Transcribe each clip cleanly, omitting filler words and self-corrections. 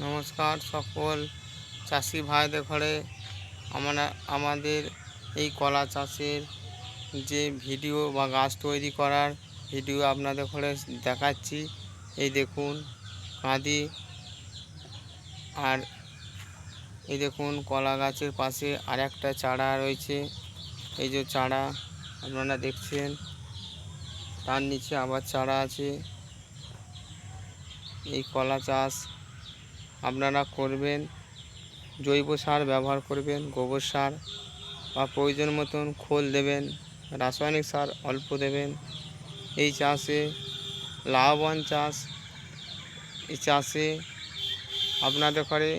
নমস্কার সকল চাষি ভাইদের ঘরে আমাদের এই কলা চাষের যে ভিডিও বা গাছ তৈরি করার ভিডিও আপনাদের ঘরে দেখাচ্ছি। এই দেখুন কাঁদি, আর এই দেখুন কলা গাছের পাশে আর একটা চারা রয়েছে। এই যে চারা আপনারা দেখছেন, তার নিচে আবার চারা আছে। এই কলা চাষ আপনারা করবেন, জৈব সার ব্যবহার করবেন, গোবর সার বা প্রয়োজন মতন খোল দেবেন, রাসায়নিক সার অল্প দেবেন। এই চাষে লাভবান চাষ। এই চাষে আপনাদের ঘরে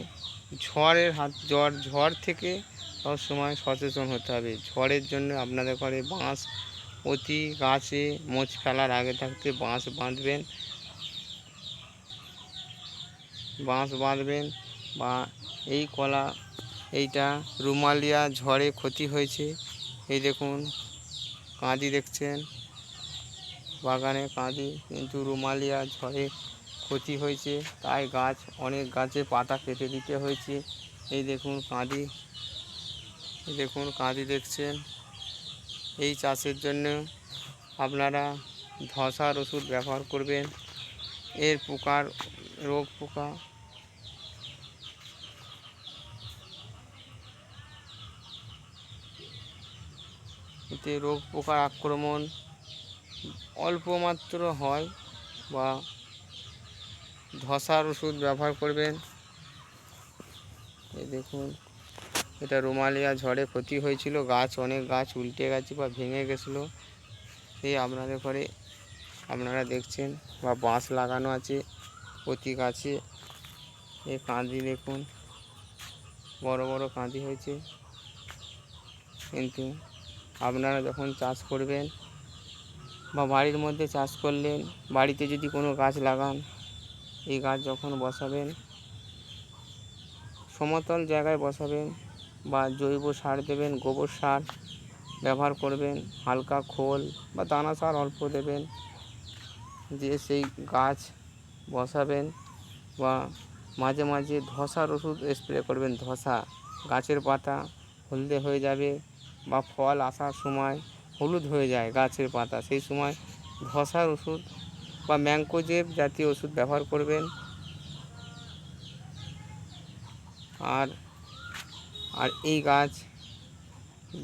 ঝড় থেকে সবসময় সচেতন হতে হবে। ঝড়ের জন্য আপনাদের ঘরে বাঁশ, প্রতি গাছে মোচ ফেলার আগে থাকতে বাঁশ বাঁধবেন বা এই এইটা রুমালিয়া ঝড়ে ক্ষতি হয়েছে। এই দেখুন কাঁদি দেখছেন, বাগানে কাঁদি, কিন্তু রুমালিয়া ঝড়ে ক্ষতি হয়েছে, তাই অনেক গাছে পাতা কেটে দিতে হয়েছে। এই দেখুন কাঁদি দেখছেন। এই চাষের জন্য আপনারা ধসার ওষুধ ব্যবহার করবেন। এর এতে রোগ পোকার আক্রমণ অল্প মাত্র হয়, বা ধসার ওষুধ ব্যবহার করবেন। এই দেখুন, এটা রুমালিয়া ঝড়ে ক্ষতি হয়েছিল, অনেক গাছ উল্টে গেছে বা ভেঙে গেছিলো। সেই আপনাদের ঘরে আপনারা দেখছেন, বা বাঁশ লাগানো আছে প্রতি গাছে। এই কাঁদি দেখুন, বড় বড় কাঁদি হয়েছে। কিন্তু আপনারা যখন চাষ করবেন বা বাড়ির মধ্যে চাষ করলেন, বাড়িতে যদি কোনো গাছ লাগান, এই গাছ যখন বসাবেন সমতল জায়গায় বসাবেন, বা জৈব সার দেবেন, গোবর সার ব্যবহার করবেন, হালকা খোল বা দানা সার অল্প দেবেন, দিয়ে সেই গাছ বসাবেন। বা মাঝে মাঝে ধসার ওষুধ স্প্রে করবেন। গাছের পাতা হলদে হয়ে যাবে, বা ফল আসার সময় হলুদ হয়ে যায় গাছের পাতা, সেই সময় ধসার ওষুধ বা ম্যানকোজেব জাতীয় ওষুধ ব্যবহার করবেন। আর এই গাছ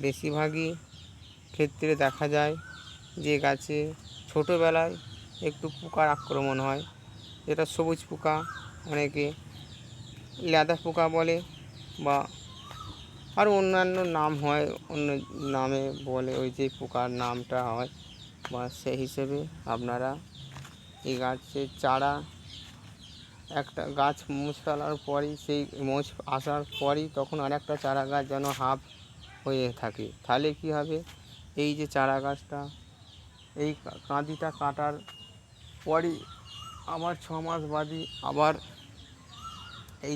বেশিরভাগই ক্ষেত্রে দেখা যায় যে গাছে ছোটোবেলায় একটু পোকার আক্রমণ হয়, যেটা সবুজ পোকা, অনেকে লেদা পোকা বলে, বা আরও অন্যান্য নাম হয়, অন্য নামে বলে, ওই যে পোকার নামটা হয়, বা সেই হিসেবে আপনারা এই গাছের চারা, একটা গাছ মোচ ফেলার পরই, সেই মোচ আসার পরই তখন আরেকটা চারা গাছ যেন হাফ হয়ে থাকে। তাহলে কী হবে, এই যে চারা গাছটা, এই কাঁদিটা কাটার পরই আবার 6 মাস বাদই আবার এই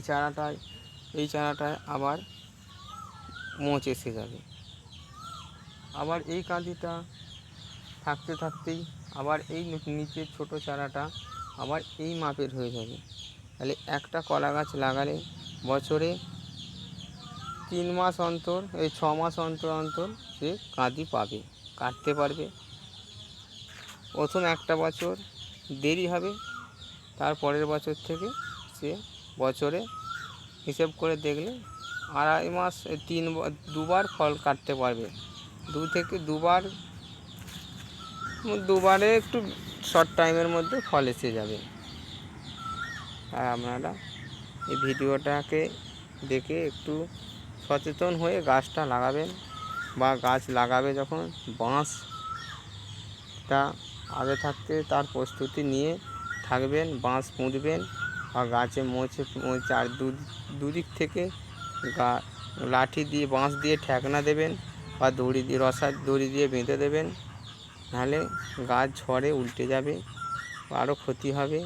চারাটায় আবার মোচ এসে যাবে। আবার এই কাঁদিটা থাকতেই আবার এই নিচের ছোটো চারাটা আবার এই মাপের হয়ে যাবে। তাহলে একটা কলা গাছ লাগালে বছরে 3 মাস অন্তর, 6 মাস অন্তর সে কাঁদি কাটতে পারবে। প্রথম একটা বছর দেরি হবে, তার পরের বছর থেকে সে বছরে হিসেব করে দেখলে 2.5 মাস, 2বার ফল কাটতে পারবে। 2 থেকে 2বারে একটু শর্ট টাইমের মধ্যে ফল এসে যাবে। আর আপনারা এই ভিডিওটাকে দেখে একটু সচেতন হয়ে গাছটা লাগাবেন, বা গাছ লাগাবে যখন বাঁশটা আগে থাকতে তার প্রস্তুতি নিয়ে থাকবেন, বাঁশ পুঁতবেন, বা গাছে চার দুদিক থেকে লাঠি দিয়ে, বাঁশ দিয়ে ঠেকনা দেবেন, বা দড়ি দিয়ে বেঁধে দেবেন, নাহলে গাছ ঝড়ে উল্টে যাবে, আরও ক্ষতি হবে।